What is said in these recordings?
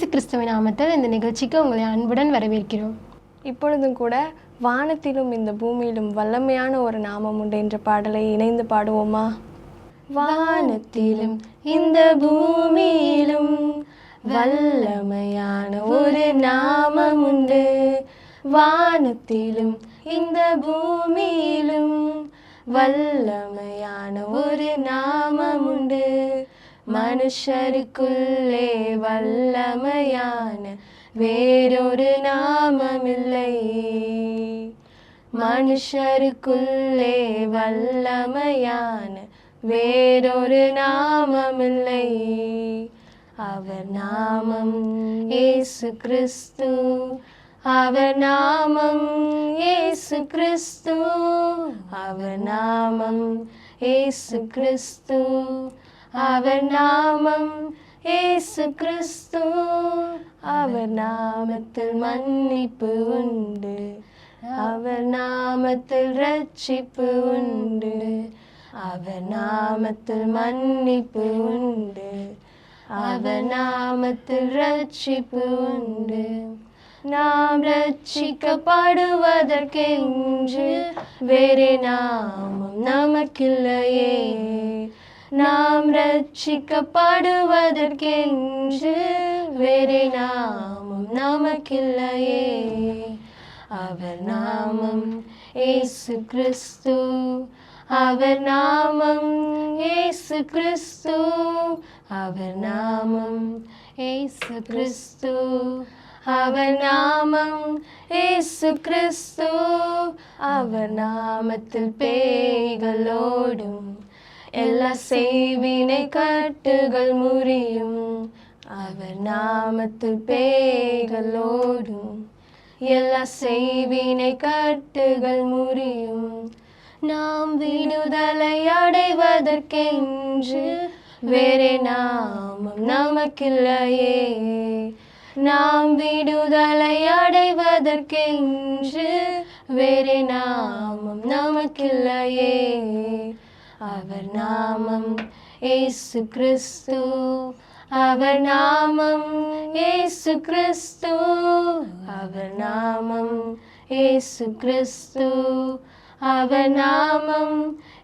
இயேசு கிறிஸ்துவின் நாமத்தில் இந்த நிகழ்ச்சிக்கு உங்களை அன்புடன் வரவேற்கிறோம். இப்பொழுதும் கூட வானத்திலும் இந்த பூமியிலும் வல்லமையான ஒரு நாமம் உண்டு என்ற பாடலை இணைந்து பாடுவோமா? வானத்திலும் இந்த பூமியிலும் வல்லமையான ஒரு நாமம் உண்டு. வானத்திலும் இந்த பூமியிலும் வல்லமையான ஒரு நாமம் உண்டு. மனுஷருக்குள்ளே வல்லமையான வேறொரு நாமமில்லை. மனுஷருக்குள்ளே வல்லமையான வேறொரு நாமமில்லை. அவர் நாமம் இயேசு கிறிஸ்து. அவர் நாமம் இயேசு கிறிஸ்து. அவர் நாமம் இயேசு கிறிஸ்து. அவர் நாமம் இயேசு கிறிஸ்து. அவர் நாமத்தில் மன்னிப்பு உண்டு. அவர் நாமத்தில் ரட்சிப்பு உண்டு. அவர் நாமத்தில் மன்னிப்பு உண்டு. அவர் நாமத்தில் ரட்சிப்பு உண்டு. நாம் ரட்சிக்கப்படுவதற்கென்று வேறே நாமம் நமக்கில்லையே. நாம் ரட்சிக்கப்படுவதற்கென்று வேறே நாமம் நமக்கில்லையே. அவர் நாமம் இயேசு கிறிஸ்து. அவர் நாமம் இயேசு கிறிஸ்து. அவர் நாமம் இயேசு கிறிஸ்து. அவர் நாமம் இயேசு கிறிஸ்து. அவர் நாமத்தில் பேய்கள் ஓடும். எல்லா செய்வினை கட்டுகள் முறியும். அவர் நாமத்தில் பேய்கள் ஓடும். எல்லா செய்வினை கட்டுகள் முறியும். நாம் விடுதலை அடைவதற்கென்று வேறே நாமம் நமக்கில்லையே. நாம் விடுதலை அடைவதற்கென்று வேறே நாமம் நமக்கில்லையே. அவர் நாமம் இயேசு கிறிஸ்து. அவர் நாமம் இயேசு கிறிஸ்து. அவர் நாமம் இயேசு கிறிஸ்து. அவர் நாமம்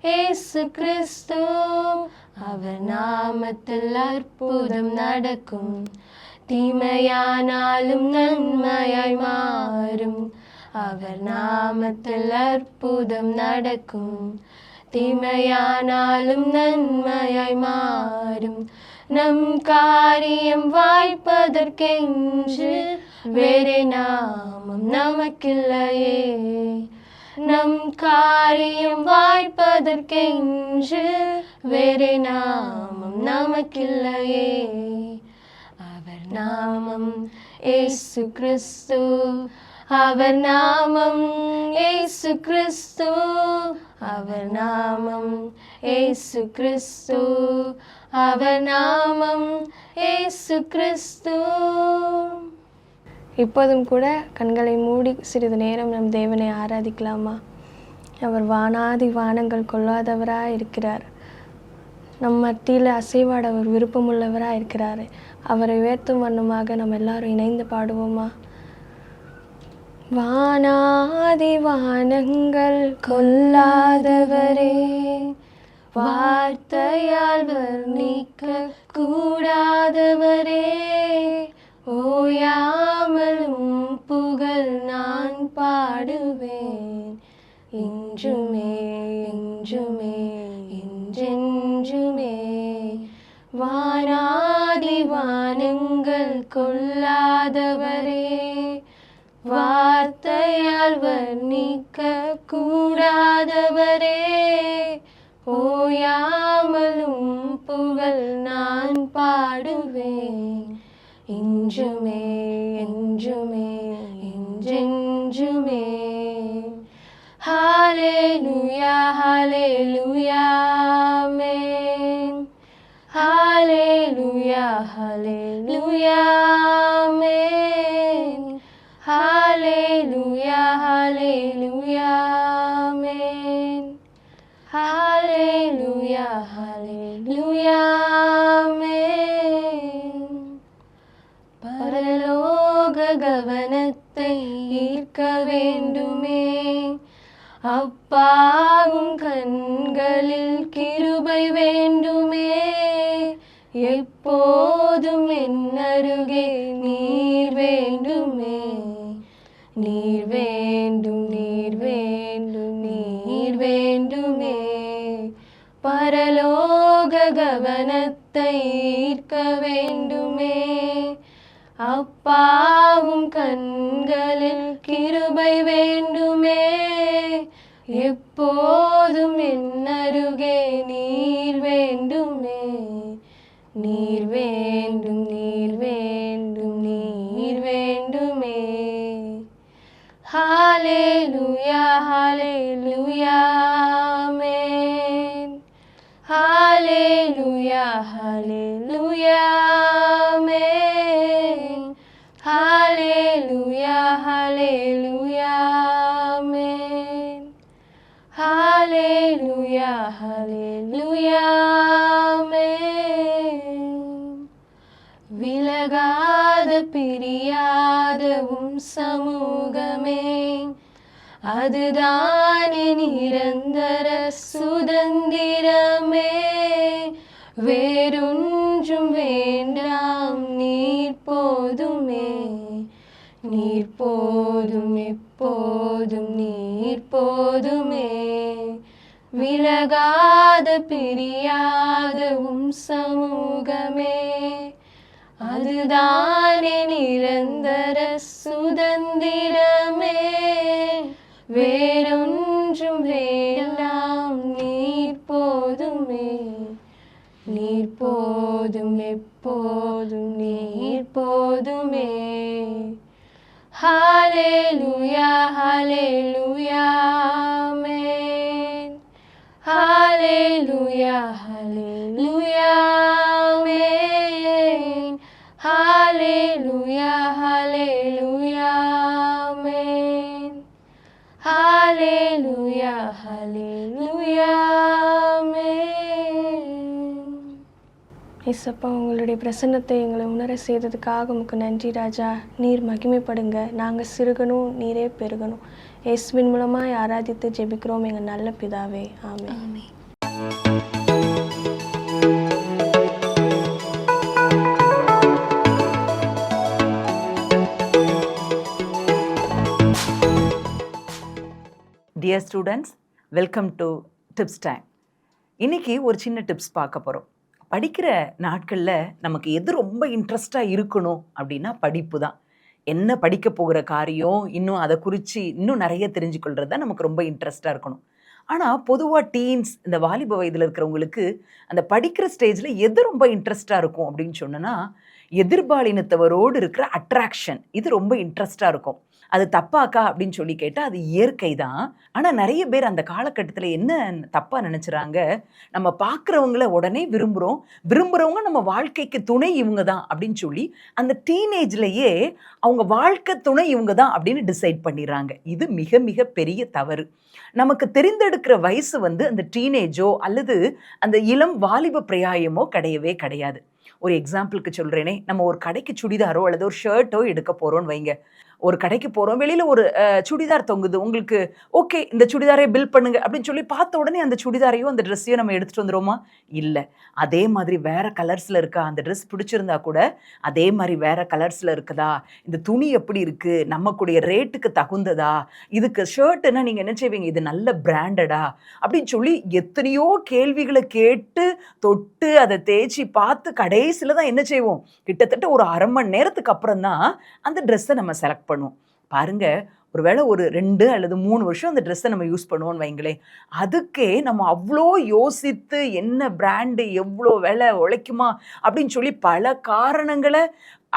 இயேசு கிறிஸ்து. அவர் நாமத்தில் அற்புதம் நடக்கும். தீமையானாலும் நன்மையாய் மாறும். அவர் நாமத்தில் அற்புதம் நடக்கும். தீமையானாலும் நன்மையாய் மாறும். நம் காரியம் வாய்ப்பதற்கென்று வேறே நாமம் நமக்கில்லையே. நம் காரியம் வாய்ப்பதற்கென்று வேறே நாமம் நமக்கில்லையே. அவர் நாமம் இயேசு கிறிஸ்து. அவர் நாமம் இயேசு கிறிஸ்து. அவர் நாமம் இயேசு கிறிஸ்து. அவர் நாமம் இயேசு கிறிஸ்து. இப்போதும் கூட கண்களை மூடி சிறிது நேரம் நம் தேவனை ஆராதிக்கலாமா? அவர் வானாதி வானங்கள் கொள்ளாதவராக இருக்கிறார். நம் மத்தியில் அசைவாட அவர் விருப்பமுள்ளவராக இருக்கிறார். அவரை உயர்த்தும் வண்ணமாக நம்ம எல்லாரும் இணைந்து பாடுவோமா? வானாதி வானங்கள் கொள்ளாதவரே, வார்த்தையால் வர்ணிக்க கூடாதவரே, ஓயாமலும் புகழ் நான் பாடுவேன். இன்றுமே என்றுமே என்றென்றுமே. வானாதி வானங்கள் கொள்ளாதவரே, வார்த்தையால் வர்ணிக்க கூடாதவரே, ஓயாமலும் புகழ் நான் பாடுவேன். இன்றுமே என்றுமே என்றென்றுமே. ஹல்லேலூயா ஹல்லேலூயா ஆமென். ஹல்லேலூயா ஹல்லேலூயா ஆமென். ஹல்லேலூயா ஹல்லேலூயா ஆமென். பரலோக கவனத்தை ஈர்க்க வேண்டுமே, அப்பாவும் கண்களில் கிருபை வேண்டுமே, எப்போதும் என் அருகே நீர் வேண்டுமே, நீர் வேண்டும், நீர் வேண்டும், நீர் வேண்டுமே, பரலோக கவனத்தை ஈர்க்க வேண்டுமே, அப்பாவும் கண்களில் கிருபை வேண்டுமே, எப்போதும் என் அருகே நீர் வேண்டுமே, நீர் வேண்டும், நீர் வேண்டும், நீர் வேண்டுமே. ஹல்லேலூயா, ஹல்லேலூயா, ஆமென். ஹல்லேலூயா, ஹல்லேலூயா, ஆமென். ஹல்லேலூயா, ஹல்லேலூயா, ஆமென். ஹல்லேலூயா, ஹல்லேலூயா, ஆமென். விலகாத பிரியாத உம் சமூகமே, அதுதானே நிரந்தர சுதந்திரமே, வேறொன்றும் வேண்டாம் நீர் போதுமே, நீர் போதும், எப்போதும் நீர் போதுமே, விலகாத பிரியாத உம் சமூகமே, அதுதானே நிரந்தர சுதந்திரமே, வேறொன்றும் வேண்டாம் நீர் போதுமே, நீர் போதும், எப்போதும் நீர் போதுமே. ஹல்லேலூயா, ஹல்லேலூயா, ஆமென். ஹல்லேலூயா, ஹல்லேலூயா, ஆமென். ஹல்லேலூயா, ஹல்லேலூயா, ஆமென். ஹல்லேலூயா, ஹல்லேலூயா, ஆமென். இயேசப்பா, உங்களுடைய பிரசன்னத்தை எங்களை உணர செய்ததுக்காக உமக்கு நன்றி ராஜா. நீர் மகிமைப்படுங்க. நாங்கள் சிறுகணும், நீரே பெருகணும். இயேசுவின் மூலமாக ஆராதித்து ஜெபிக்கிறோம் எங்கள் நல்ல பிதாவே, ஆமென். Dear students, welcome to tips time. இன்றைக்கி ஒரு சின்ன டிப்ஸ் பார்க்க போகிறோம். படிக்கிற நாட்களில் நமக்கு எது ரொம்ப இன்ட்ரெஸ்டாக இருக்கணும் அப்படின்னா படிப்பு தான். என்ன படிக்க போகிற காரியம், இன்னும் அதை குறித்து இன்னும் நிறைய தெரிஞ்சுக்கொள்கிறது தான் நமக்கு ரொம்ப இன்ட்ரெஸ்டாக இருக்கணும். ஆனால் பொதுவாக டீன்ஸ், இந்த வாலிப வயதில் இருக்கிறவங்களுக்கு அந்த படிக்கிற ஸ்டேஜில் எது ரொம்ப இன்ட்ரெஸ்டாக இருக்கும் அப்படின்னு சொன்னோன்னா, எதிர்பாலினத்தவரோடு இருக்கிற அட்ராக்ஷன், இது ரொம்ப இன்ட்ரெஸ்டாக இருக்கும். அது தப்பாக்கா அப்படின்னு சொல்லி கேட்டால் அது இயற்கை தான். ஆனால் நிறைய பேர் அந்த காலகட்டத்தில் என்ன தப்பாக நினச்சிறாங்க, நம்ம பார்க்குறவங்கள உடனே விரும்புகிறவங்க நம்ம வாழ்க்கைக்கு துணை இவங்க தான் அப்படின்னு சொல்லி அந்த டீனேஜ்லேயே அவங்க வாழ்க்கை துணை இவங்க தான் அப்படின்னு டிசைட் பண்ணிடுறாங்க. இது மிக மிக பெரிய தவறு. நமக்கு தெரிந்தெடுக்கிற வயசு அந்த டீனேஜோ அல்லது அந்த இளம் வாலிப பிராயமோ கிடையவே கிடையாது. ஒரு எக்ஸாம்பிளுக்கு சொல்கிறேனே, நம்ம ஒரு கடைக்கு சுடிதாரோ அல்லது ஒரு ஷர்ட்டோ எடுக்க போகிறோன்னு வைங்க. ஒரு கடைக்கு போகிறோம், வெளியில் ஒரு சுடிதார் தொங்குது, உங்களுக்கு ஓகே இந்த சுடிதாரை பில் பண்ணுங்க அப்படின்னு சொல்லி பார்த்த உடனே அந்த சுடிதாரையும் அந்த ட்ரெஸ்ஸையும் நம்ம எடுத்துகிட்டு வந்துடுவோமா? இல்லை. அதே மாதிரி வேறு கலர்ஸில் இருக்கா, அந்த ட்ரெஸ் பிடிச்சிருந்தா கூட அதே மாதிரி வேறு கலர்ஸில் இருக்குதா, இந்த துணி எப்படி இருக்குது, நம்மக்கூடிய ரேட்டுக்கு தகுந்ததா, இதுக்கு ஷர்ட்டுன்னா நீங்கள் என்ன செய்வீங்க, இது நல்ல பிராண்டடா அப்படின்னு சொல்லி எத்தனையோ கேள்விகளை கேட்டு தொட்டு அதை தேய்ச்சி பார்த்து கடைசியில் தான் என்ன செய்வோம், கிட்டத்தட்ட ஒரு அரை மணி நேரத்துக்கு அப்புறம் தான் அந்த ட்ரெஸ்ஸை நம்ம செலக்ட் பண்ணுவோம். பாருங்க, ஒருவேளை ஒரு 2 அல்லது 3 வருஷம் அந்த ட்ரெஸ்ஸை நம்ம யூஸ் பண்ணுவோம்னு வைங்களேன். அதுக்கே நம்ம அவ்வளோ யோசித்து என்ன பிராண்டு, எவ்வளோ விலை உழைக்குமா அப்படின்னு சொல்லி பல காரணங்களை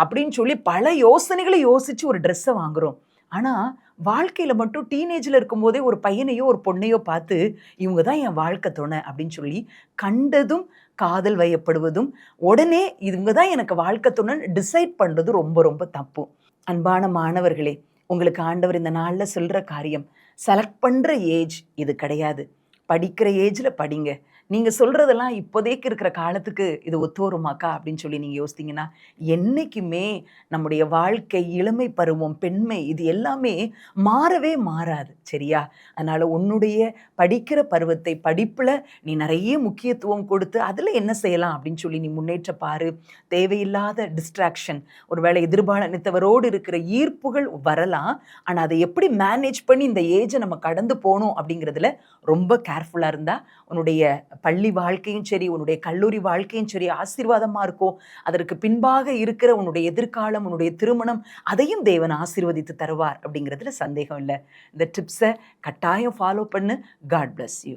அப்படின்னு சொல்லி பல யோசனைகளை யோசித்து ஒரு ட்ரெஸ்ஸை வாங்குகிறோம். ஆனால் வாழ்க்கையில் மட்டும் டீனேஜில் இருக்கும்போதே ஒரு பையனையோ ஒரு பொண்ணையோ பார்த்து இவங்க தான் என் வாழ்க்கை துணை அப்படின்னு சொல்லி கண்டதும் காதல் வயப்படுவதும் உடனே இவங்க தான் எனக்கு வாழ்க்கை துணைன்னு டிசைட் பண்ணுறது ரொம்ப ரொம்ப தப்பு. அன்பான மாணவர்களே, உங்களுக்கு ஆண்டவர் இந்த நாளில் சொல்கிற காரியம், செலக்ட் பண்ணுற ஏஜ் இது கிடையாது. படிக்கிற ஏஜில் படிங்க. நீங்கள் சொல்கிறதெல்லாம் இப்போதைக்கு இருக்கிற காலத்துக்கு இது ஒத்து வருமாக்கா அப்படின்னு சொல்லி நீங்கள் யோசித்தீங்கன்னா, என்றைக்குமே நம்முடைய வாழ்க்கை, இளமை பருவம், பெண்மை இது எல்லாமே மாறவே மாறாது. சரியா? அதனால் உன்னுடைய படிக்கிற பருவத்தை படிப்பில் நீ நிறைய முக்கியத்துவம் கொடுத்து அதில் என்ன செய்யலாம் அப்படின்னு சொல்லி நீ முன்னேற்ற பாரு. தேவையில்லாத டிஸ்ட்ராக்ஷன், ஒருவேளை எதிர்பாலினத்தவரோடு இருக்கிற ஈர்ப்புகள் வரலாம். ஆனால் அதை எப்படி மேனேஜ் பண்ணி இந்த ஏஜை நம்ம கடந்து போகணும் அப்படிங்கிறதுல ரொம்ப கேர்ஃபுல்லாக இருந்தால் உன்னுடைய பள்ளி வாழ்க்கையும் சரி, உன்னுடைய கல்லூரி வாழ்க்கையும் சரி ஆசீர்வாதமாக இருக்கும். அதற்கு பின்பாக இருக்கிற உன்னுடைய எதிர்காலம், உன்னுடைய திருமணம், அதையும் தேவன் ஆசீர்வதித்து தருவார் அப்படிங்கிறதுல சந்தேகம் இல்லை. இந்த டிப்ஸை கட்டாயம் ஃபாலோ பண்ணு. God bless you.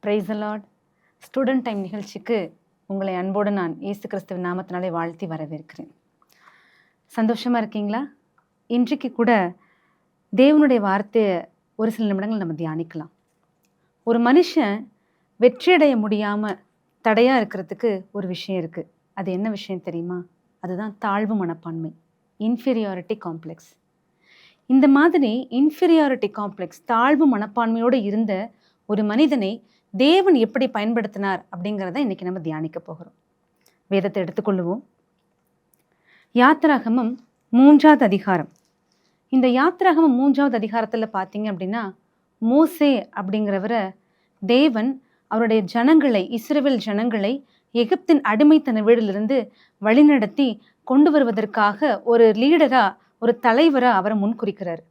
Praise the Lord. Student time நிகழ்ச்சிக்கு உங்களை அன்போடு நான் இயேசு கிறிஸ்துவின் நாமத்தினாலே வாழ்த்தி வரவேற்கிறேன். சந்தோஷமாக இருக்கீங்களா? இன்றைக்கு கூட தேவனுடைய வார்த்தையை ஒரு சில நிமிடங்கள் நம்ம தியானிக்கலாம். ஒரு மனுஷன் வெற்றியடைய முடியாமல் தடையாக இருக்கிறதுக்கு ஒரு விஷயம் இருக்குது. அது என்ன விஷயம் தெரியுமா? அதுதான் தாழ்வு மனப்பான்மை, இன்ஃபீரியாரிட்டி காம்ப்ளெக்ஸ். இந்த மாதிரி இன்ஃபீரியாரிட்டி காம்ப்ளெக்ஸ், தாழ்வு மனப்பான்மையோடு இருந்த ஒரு மனிதனை தேவன் எப்படி பயன்படுத்தினார் அப்படிங்கிறத இன்றைக்கி நம்ம தியானிக்க போகிறோம். வேதத்தை எடுத்துக்கொள்ளுவோம். யாத்திராகமம் 3வது அதிகாரம். இந்த யாத்திராகமம் 3வது அதிகாரத்தில் பார்த்தீங்க அப்படின்னா, மோசே அப்படிங்கிறவரை தேவன் அவருடைய ஜனங்களை, இஸ்ரவேல் ஜனங்களை எகிப்தின் அடிமைத்தன வீடிலிருந்து வழிநடத்தி கொண்டு வருவதற்காக ஒரு லீடராக, ஒரு தலைவராக அவரை முன்குறிக்கிறார்.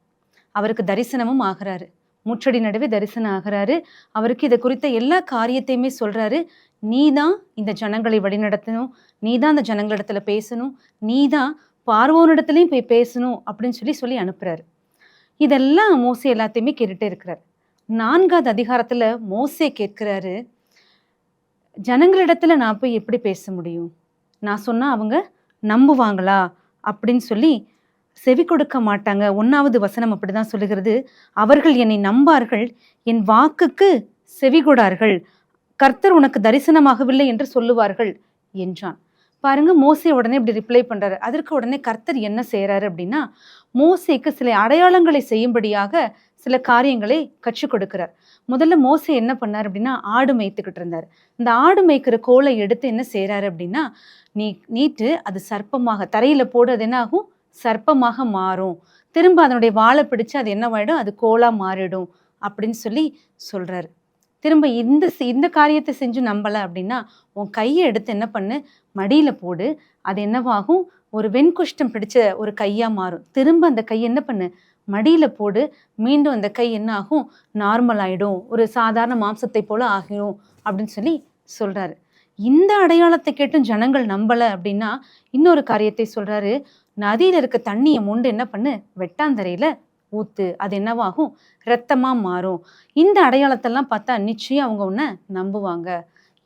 அவருக்கு தரிசனமும் ஆகிறாரு. முச்சடி நடுவே தரிசனம் ஆகிறாரு. அவருக்கு இதை குறித்த எல்லா காரியத்தையுமே சொல்கிறாரு. நீ தான் இந்த ஜனங்களை வழிநடத்தணும், நீ தான் அந்த ஜனங்களிடத்துல பேசணும், நீ தான் பார்வோனிடத்துலையும் போய் பேசணும் அப்படின்னு சொல்லி அனுப்புகிறாரு. இதெல்லாம் மோசே எல்லாத்தையுமே கேட்டுகிட்டே இருக்கிறார். 4வது அதிகாரத்தில் மோசே கேட்கிறாரு, ஜனங்களிடத்துல நான் போய் எப்படி பேச முடியும்? நான் சொன்னால் அவங்க நம்புவாங்களா அப்படின்னு சொல்லி செவி கொடுக்க மாட்டாங்க. 1வது வசனம் அப்படி தான் சொல்லுகிறது. அவர்கள் என்னை நம்பார்கள், என் வாக்குக்கு செவி கொடார்கள், கர்த்தர் உனக்கு தரிசனமாகவில்லை என்று சொல்லுவார்கள் என்றான். பாருங்க, மோசே உடனே இப்படி ரிப்ளை பண்றாரு. அதற்கு உடனே கர்த்தர் என்ன செய்யறாரு அப்படின்னா, மோசேக்கு சில அடையாளங்களை செய்யும்படியாக சில காரியங்களை கற்றுக் கொடுக்கிறார். முதல்ல மோசே என்ன பண்ணார் அப்படின்னா, ஆடு மேய்த்துக்கிட்டு இருந்தார். இந்த ஆடு மேய்க்கிற கோலை எடுத்து என்ன செய்யறாரு அப்படின்னா, நீட்டு அது சர்ப்பமாக தரையில போடு, அது என்ன ஆகும்? சர்ப்பமாக மாறும். திரும்ப அதனுடைய வாழை பிடிச்சு அது என்னவாயிடும்? அது கோலா மாறிடும் அப்படின்னு சொல்றாரு. திரும்ப இந்த காரியத்தை செஞ்சு நம்பலை அப்படின்னா, உன் கையை எடுத்து என்ன பண்ணு? மடியில் போடு. அது என்னவாகும்? ஒரு வெண்குஷ்டம் பிடிச்ச ஒரு கையாக மாறும். திரும்ப அந்த கை என்ன பண்ணு? மடியில் போடு. மீண்டும் அந்த கை என்ன ஆகும்? நார்மல் ஆகிடும், ஒரு சாதாரண மாம்சத்தை போல ஆகிடும் அப்படின்னு சொல்கிறாரு. இந்த அடையாளத்தை கேட்டும் ஜனங்கள் நம்பலை அப்படின்னா, இன்னொரு காரியத்தை சொல்கிறாரு. நதியில் இருக்க தண்ணியை மொண்டு என்ன பண்ணு? வெட்டாந்தரையில் ஊத்து. அது என்னவாகும்? இரத்தமாக மாறும். இந்த அடையாளத்தெல்லாம் பார்த்தா நிச்சயம் அவங்க உன்னை நம்புவாங்க.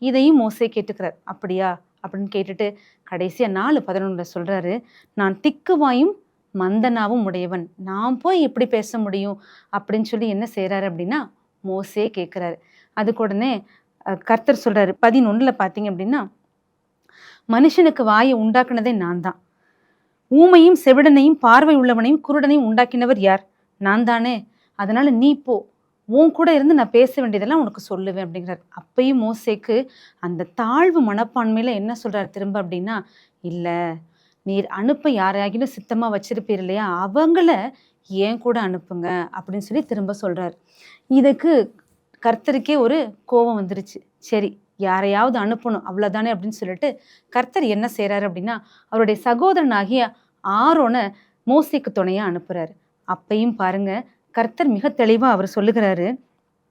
இதையும் மோசே கேட்டுக்கிறார். அப்படியா அப்படின்னு கேட்டுட்டு கடைசியாக 4:11 சொல்கிறாரு, நான் திக்குவாயும் மந்தனாவும் உடையவன், நான் போய் எப்படி பேச முடியும் அப்படின்னு என்ன செய்கிறாரு அப்படின்னா மோசே கேட்குறாரு. அதுக்கு உடனே கர்த்தர் சொல்கிறாரு. 11 பார்த்தீங்க அப்படின்னா, மனுஷனுக்கு வாயை உண்டாக்குனதே நான் தான், ஊமையும் செவிடனையும் பார்வை உள்ளவனையும் குருடனையும் உண்டாக்கினவர் யார்? நான் தானே. அதனால நீ போ, உன் கூட இருந்து நான் பேச வேண்டியதெல்லாம் உனக்கு சொல்லுவேன் அப்படிங்கிறார். அப்பயும் மோசேக்கு அந்த தாழ்வு மனப்பான்மையில என்ன சொல்றாரு திரும்ப அப்படின்னா, இல்லை, நீர் அனுப்ப யாரையாகிலும் சித்தமாக வச்சிருப்பீர் இல்லையா, அவங்கள ஏன் கூட அனுப்புங்க அப்படின்னு திரும்ப சொல்றாரு. இதுக்கு கர்த்தருக்கே ஒரு கோபம் வந்துருச்சு. சரி, யாரையாவது அனுப்பணும் அவ்வளோதானே அப்படின்னு சொல்லிட்டு கர்த்தர் என்ன செய்கிறாரு அப்படின்னா, அவருடைய சகோதரனாகிய ஆரோனை மோசேக்கு துணையாக அனுப்புகிறாரு. அப்பையும் பாருங்க, கர்த்தர் மிக தெளிவாக அவர் சொல்லுகிறாரு.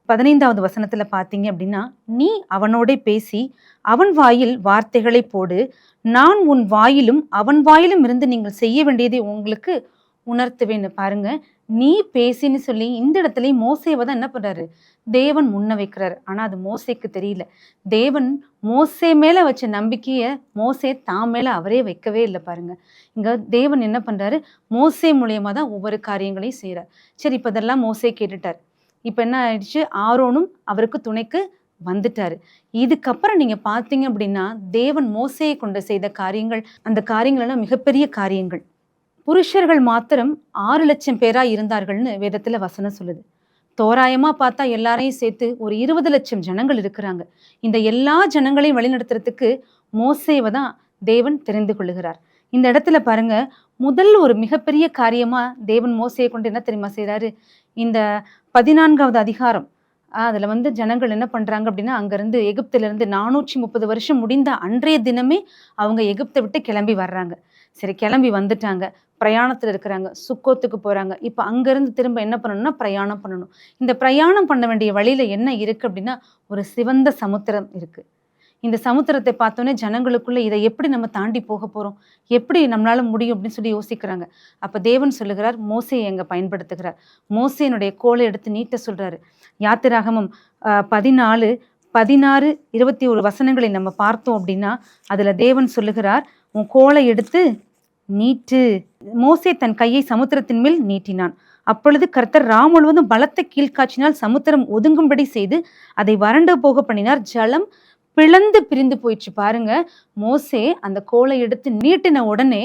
15வது வசனத்தில் பார்த்தீங்க அப்படின்னா, நீ அவனோட பேசி அவன் வாயில் வார்த்தைகளை போடு, நான் உன் வாயிலும் அவன் வாயிலும் இருந்து நீங்கள் செய்ய வேண்டியதை உங்களுக்கு உணர்த்துவேன்னு. பாருங்க, நீ பேசின்னு இந்த இடத்துலையும் மோசேவை தான் என்ன பண்ணுறாரு? தேவன் முன்ன வைக்கிறாரு. ஆனால் அது மோசேக்கு தெரியல. தேவன் மோசே மேலே வச்ச நம்பிக்கையை மோசே தான் மேலே அவரே வைக்கவே இல்லை. பாருங்க, இங்கே தேவன் என்ன பண்ணுறாரு? மோசே மூலியமாக தான் ஒவ்வொரு காரியங்களையும் செய்கிறார். சரி, இப்போ இதெல்லாம் மோசே கேட்டுட்டார். இப்போ என்ன ஆயிடுச்சு? ஆரோனும் அவருக்கு துணைக்கு வந்துட்டாரு. இதுக்கப்புறம் நீங்க பார்த்தீங்க அப்படின்னா தேவன் மோசேயை கொண்டு செய்த காரியங்கள், அந்த காரியங்கள் எல்லாம் மிகப்பெரிய காரியங்கள். புருஷர்கள் மாத்திரம் 6,00,000 பேரா இருந்தார்கள்னு வேதத்துல வசனம் சொல்லுது. தோராயமா பார்த்தா எல்லாரையும் சேர்த்து ஒரு 20,00,000 ஜனங்கள் இருக்கிறாங்க. இந்த எல்லா ஜனங்களையும் வழிநடத்துறதுக்கு மோசேவை தான் தேவன் தெரிந்து கொள்ளுகிறார். இந்த இடத்துல பாருங்க, முதல் ஒரு மிகப்பெரிய காரியமா தேவன் மோசேயை கொண்டு என்ன தெரியுமா செய்றாரு? இந்த 14வது அதிகாரம் அதுல ஜனங்கள் என்ன பண்றாங்க அப்படின்னா, அங்கிருந்து எகிப்துல இருந்து 430 வருஷம் முடிந்த அன்றைய தினமே அவங்க எகிப்தை விட்டு கிளம்பி வர்றாங்க. சரி, கிளம்பி வந்துட்டாங்க, பிரயாணத்துல இருக்கிறாங்க, சுக்கோத்துக்கு போறாங்க. இப்ப அங்கிருந்து திரும்ப என்ன பண்ணணும்னா பிரயாணம் பண்ணணும். இந்த பிரயாணம் பண்ண வேண்டிய வழியில என்ன இருக்கு அப்படின்னா, ஒரு சிவந்த சமுத்திரம் இருக்கு. இந்த சமுத்திரத்தை பார்த்தோன்னே ஜனங்களுக்குள்ள இதை எப்படி நம்ம தாண்டி போக போறோம், எப்படி நம்மளால முடியும் அப்படின்னு சொல்லி யோசிக்கிறாங்க. அப்ப தேவன் சொல்லுகிறார், மோசேயை எங்க பயன்படுத்துகிறார். மோசேனுடைய கோலை எடுத்து நீட்ட சொல்றாரு. யாத்திராகமம் 14, 16, 21 வசனங்களை நம்ம பார்த்தோம் அப்படின்னா அதுல தேவன் சொல்லுகிறார், உன் கோலை எடுத்து நீட்டு. மோசே தன் கையை சமுத்திரத்தின் மேல் நீட்டினான். அப்பொழுது கர்த்தர் ரா முழுவதும் பலத்த கீழ்காற்றினால் சமுத்திரம் ஒதுங்கும்படி செய்து அதை வறண்டு போக பண்ணினார். ஜலம் பிளந்து பிரிந்து போயிடுச்சு. பாருங்க, மோசே அந்த கோலை எடுத்து நீட்டின உடனே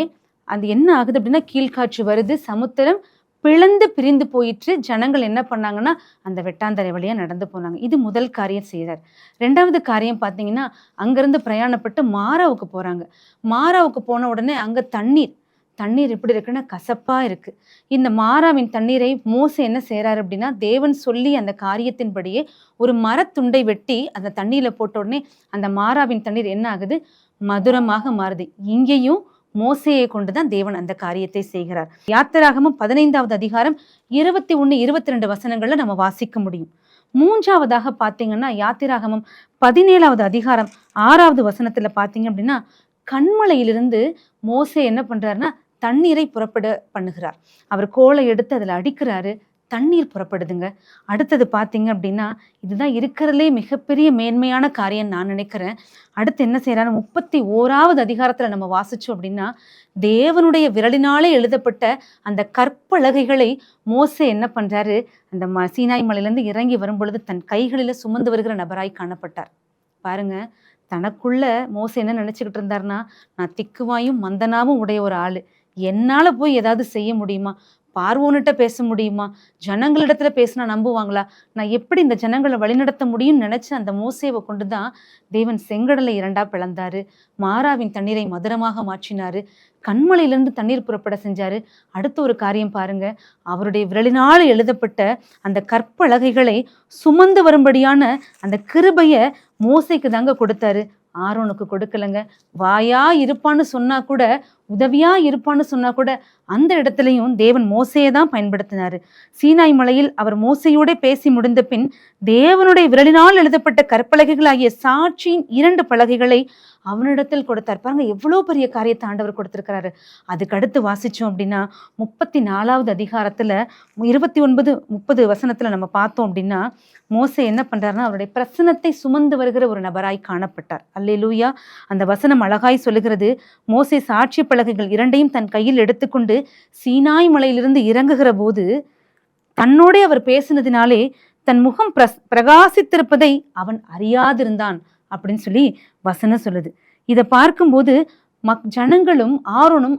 அது என்ன ஆகுது அப்படின்னா, கீழ்காற்று வருது, சமுத்திரம் பிளந்து பிரிந்து போயிட்டு ஜனங்கள் என்ன பண்ணாங்கன்னா அந்த வெட்டாந்தரை வழியா நடந்து போனாங்க. இது முதல் காரியம் செய்கிறார். 2வது காரியம் பார்த்தீங்கன்னா, அங்கிருந்து பிரயாணப்பட்டு மாராவுக்கு போறாங்க. மாராவுக்கு போன உடனே அங்க தண்ணீர் எப்படி இருக்குன்னா கசப்பா இருக்கு. இந்த மாராவின் தண்ணீரை மோசே என்ன செய்றாரு அப்படின்னா, தேவன் சொல்லி அந்த காரியத்தின்படியே ஒரு மரத்துண்டை வெட்டி அந்த தண்ணீர்ல போட்ட உடனே அந்த மாராவின் தண்ணீர் என்ன ஆகுது? மதுரமாக மாறுது. இங்கேயும் மோசேயை கொண்டுதான் தேவன் அந்த காரியத்தை செய்கிறார். யாத்திராகமம் 15வது அதிகாரம் 21, 22 வசனங்கள்ல நம்ம வாசிக்க முடியும். 3வதாக பார்த்தீங்கன்னா யாத்திராகமம் 17வது அதிகாரம் 6வது வசனத்துல பார்த்தீங்க அப்படின்னா, கண்மலையிலிருந்து மோசே என்ன பண்றாருன்னா தண்ணீரை புறப்பட பண்ணுகிறார். அவர் கோலை எடுத்து அதுல அடிக்கிறாரு, தண்ணீர் புறப்படுதுங்க. அடுத்தது பார்த்தீங்க அப்படின்னா, இதுதான் இருக்கிறதுலே மிகப்பெரிய மேன்மையான காரியம் நான் நினைக்கிறேன். அடுத்து என்ன செய்யறாரு? 31வது அதிகாரத்துல நம்ம வாசிச்சோம் அப்படின்னா, தேவனுடைய விரலினாலே எழுதப்பட்ட அந்த கற்பலகைகளை மோசே என்ன பண்றாரு? அந்த சீனாய் மலையிலிருந்து இறங்கி வரும் பொழுது தன் கைகளில சுமந்து வருகிற நபராய் காணப்பட்டார். பாருங்க, தனக்குள்ள மோசே என்ன நினைச்சுக்கிட்டு இருந்தாருன்னா, நான் திக்குவாயும் மந்தனாவும் உடைய ஒரு ஆளு, என்னால போய் ஏதாவது செய்ய முடியுமா? பார்வோன்கிட்ட பேச முடியுமா? ஜனங்களிடத்துல பேசினா நம்புவாங்களா? நான் எப்படி இந்த ஜனங்களை வழிநடத்த முடியும்னு நினைச்சு அந்த மோசேவை கொண்டுதான் தேவன் செங்கடலை 2ஆ பிளந்தாரு, மாராவின் தண்ணீரை மதுரமாக மாற்றினாரு, கண்மலையிலிருந்து தண்ணீர் புறப்பட செஞ்சாரு. அடுத்த ஒரு காரியம் பாருங்க, அவருடைய விரலினால் எழுதப்பட்ட அந்த கற்பலகைகளை சுமந்து வரும்படியான அந்த கிருபைய மோசேக்கு தாங்க கொடுத்தாரு, ஆரோனுக்கு கொடுக்கலங்க. வாயா இருப்பான்னு சொன்னா கூட, உதவியா இருப்பான்னு சொன்னா கூட அந்த இடத்துலையும் தேவன் மோசேயை தான் பயன்படுத்தினாரு. சீனாய் மலையில் அவர் மோசையோட பேசி முடிந்த பின் தேவனுடைய விரலினால் எழுதப்பட்ட கற்பலகைகள் ஆகிய சாட்சியின் 2 பலகைகளை அவனிடத்தில் கொடுத்தார். பாருங்க, எவ்வளவு பெரிய காரியத்தை ஆண்டவர் கொடுத்திருக்கிறாரு. அதுக்கு அடுத்து வாசிச்சோம் அப்படின்னா 34வது அதிகாரத்துல 29, 30 வசனத்துல நம்ம பார்த்தோம் அப்படின்னா, மோசே என்ன பண்றாருன்னா அவருடைய பிரசன்னத்தை சுமந்து வருகிற ஒரு நபராய் காணப்பட்டார். அல்லேலூயா. அந்த வசனம் அழகாய் சொல்லுகிறது, மோசே சாட்சி பலகைகள் 2ஐயும் தன் கையில் எடுத்துக்கொண்டு சீனாய் மலையிலிருந்து இறங்குகிற போது தன்னோட அவர் பேசினதினாலே தன் முகம் பிரகாசித்திருப்பதை அவன் அறியாதிருந்தான் அப்படின்னு சொல்லி வசனம் சொல்லுது. இதை பார்க்கும்போது ஜனங்களும் ஆரோனும்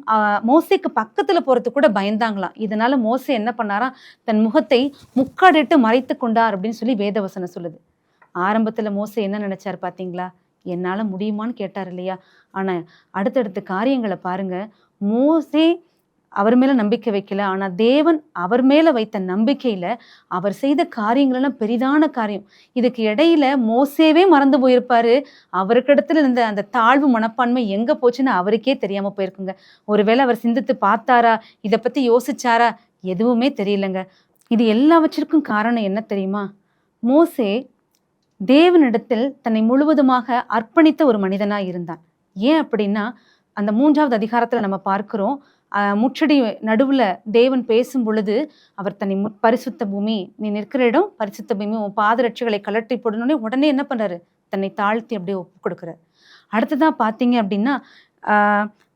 மோசேக்கு பக்கத்துல போறதுக்கு கூட பயந்தாங்களாம். இதனால மோசே என்ன பண்ணாராம்? தன் முகத்தை முக்காடிட்டு மறைத்து கொண்டார் அப்படின்னு சொல்லி வேதவசனம் சொல்லுது. ஆரம்பத்துல மோசே என்ன நினைச்சார் பாத்தீங்களா? என்னால முடியுமான்னு கேட்டார் இல்லையா? ஆனா அடுத்தடுத்த காரியங்களை பாருங்க, மோசே அவர் மேல நம்பிக்கை வைக்கல, ஆனா தேவன் அவர் மேல வைத்த நம்பிக்கையில அவர் செய்த காரியங்கள் எல்லாம் பெரிதான காரியம். இதுக்கு இடையில மோசேவே மறந்து போயிருப்பாரு. அவருக்கு இடத்துல இருந்த அந்த தாழ்வு மனப்பான்மை எங்க போச்சுன்னு அவருக்கே தெரியாம போயிருக்குங்க. ஒருவேளை அவர் சிந்தித்து பார்த்தாரா, இதை பத்தி யோசிச்சாரா? எதுவுமே தெரியலங்க. இது எல்லாவற்றிற்கும் காரணம் என்ன தெரியுமா? மோசே தேவனிடத்தில் தன்னை முழுவதுமாக அர்ப்பணித்த ஒரு மனிதனாய் இருந்தான். ஏன் அப்படின்னா, அந்த 3வது அதிகாரத்துல நம்ம பார்க்கிறோம், முச்சடி நடுவுல தேவன் பேசும் பொழுது அவர் தன்னை பரிசுத்த பூமி, நீ நிற்கிற இடம் பரிசுத்த பூமி, உன் பாதரட்சிகளை கலட்டி போடணுன்னே உடனே என்ன பண்றாரு? தன்னை தாழ்த்தி அப்படியே ஒப்பு கொடுக்குறாரு. அடுத்ததான் பார்த்தீங்க அப்படின்னா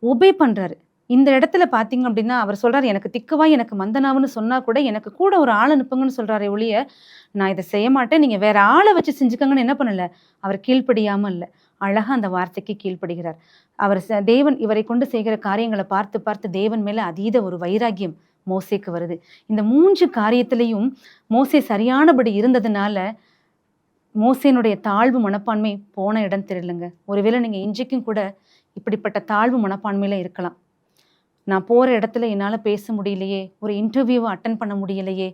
ஒபே பண்றாரு. இந்த இடத்துல பார்த்தீங்க அப்படின்னா அவர் சொல்றாரு, எனக்கு திக்குவாய் எனக்கு மந்தனாவுன்னு சொன்னா கூட எனக்கு கூட ஒரு ஆள் அனுப்புங்கன்னு சொல்றாரே ஒழிய, நான் இதை செய்ய மாட்டேன், நீங்க வேற ஆளை வச்சு செஞ்சுக்கங்கன்னு என்ன பண்ணல, அவர் கீழ்ப்படியாம இல்ல. அழகா அந்த வார்த்தைக்கு கீழ்ப்படுகிறார். அவர் தேவன் இவரை கொண்டு செய்கிற காரியங்களை பார்த்து பார்த்து தேவன் மேல அதீத ஒரு வைராகியம் மோசேக்கு வருது. இந்த 3 காரியத்திலையும் மோசே சரியானபடி இருந்ததுனால மோசேனுடைய தாழ்வு மனப்பான்மை போன இடம் தெரியலங்க. ஒருவேளை நீங்க இன்றைக்கும் கூட இப்படிப்பட்ட தாழ்வு மனப்பான்மையில இருக்கலாம். நான் போற இடத்துல என்னால பேச முடியலையே, ஒரு இன்டர்வியூவை அட்டன் பண்ண முடியலையே,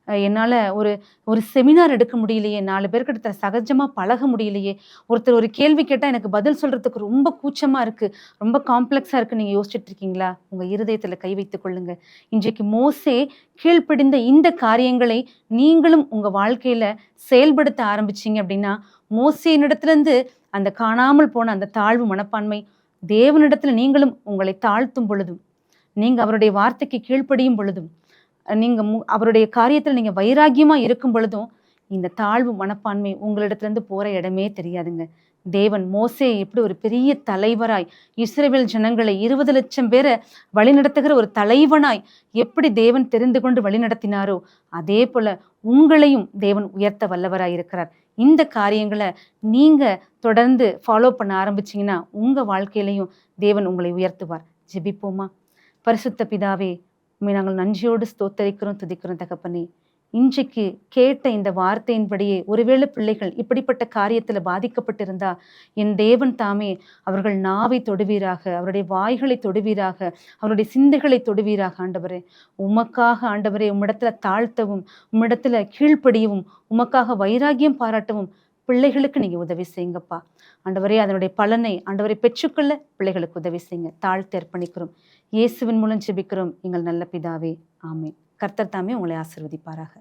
என்னால ஒரு ஒரு செமினார் எடுக்க முடியலையே, 4 பேர்கிட்ட சகஜமா பழக முடியலையே, ஒருத்தர் ஒரு கேள்வி கேட்டா எனக்கு பதில் சொல்றதுக்கு ரொம்ப கூச்சமா இருக்கு, ரொம்ப காம்ப்ளெக்ஸா இருக்கு. நீங்க யோசிச்சுட்டு இருக்கீங்களா? உங்க இருதயத்துல கை வைத்துக் கொள்ளுங்க. இன்றைக்கு மோசே கீழ்ப்படிந்த இந்த காரியங்களை நீங்களும் உங்க வாழ்க்கையில செயல்படுத்த ஆரம்பிச்சீங்க அப்படின்னா, மோசேனிடத்திலிருந்து அந்த காணாமல் போன அந்த தாழ்வு மனப்பான்மை தேவனிடத்துல நீங்களும் உங்களை தாழ்த்தும் பொழுதும், நீங்க அவருடைய வார்த்தைக்கு கீழ்ப்படியும் பொழுதும், நீங்க அவருடைய காரியத்துல நீங்க வைராகியமா இருக்கும் பொழுதும், இந்த தாழ்வு மனப்பான்மை உங்களிடத்திலிருந்து போற இடமே தெரியாதுங்க. தேவன் மோசே எப்படி ஒரு பெரிய தலைவராய் இஸ்ரவேல் ஜனங்களை 20 லட்சம் பேரை வழிநடத்துகிற ஒரு தலைவனாய் எப்படி தேவன் தெரிந்து கொண்டு வழிநடத்தினாரோ, அதே போல உங்களையும் தேவன் உயர்த்த வல்லவராய் இருக்கிறார். இந்த காரியங்களை நீங்க தொடர்ந்து ஃபாலோ பண்ண ஆரம்பிச்சீங்கன்னா உங்க வாழ்க்கையிலையும் தேவன் உங்களை உயர்த்துவார். ஜெபிப்போமா? பரிசுத்த பிதாவே, உம்மை நாங்கள் நன்றியோடு ஸ்தோத்தரிக்கிறோம், துதிக்கிறோம் தகப்பனே. இன்றைக்கு கேட்ட இந்த வார்த்தையின்படியே ஒருவேளை பிள்ளைகள் இப்படிப்பட்ட காரியத்துல பாதிக்கப்பட்டிருந்தா, என் தேவன் தாமே அவர்கள் நாவை தொடுவீராக, அவருடைய வாய்களை தொடுவீராக, அவருடைய சிந்தைகளை தொடுவீராக. ஆண்டவரே, உமக்காக ஆண்டவரே உம்மிடத்துல தாழ்த்தவும், உம்மிடத்துல கீழ்ப்படியவும், உமக்காக வைராகியம் பாராட்டவும் பிள்ளைகளுக்கு நீங்க உதவி செய்யுங்கப்பா. ஆண்டவரே, அதனுடைய பலனை ஆண்டவரை பெற்றுக்கொள்ள பிள்ளைகளுக்கு உதவி செய்யுங்க. தாழ்த்தி அர்ப்பணிக்கிறோம். இயேசுவின் மூலம் ஜெபிக்கிறோம் எங்கள் நல்ல பிதாவே, ஆமென். கர்த்தர் தாமே உங்களை ஆசீர்வதிப்பாராக.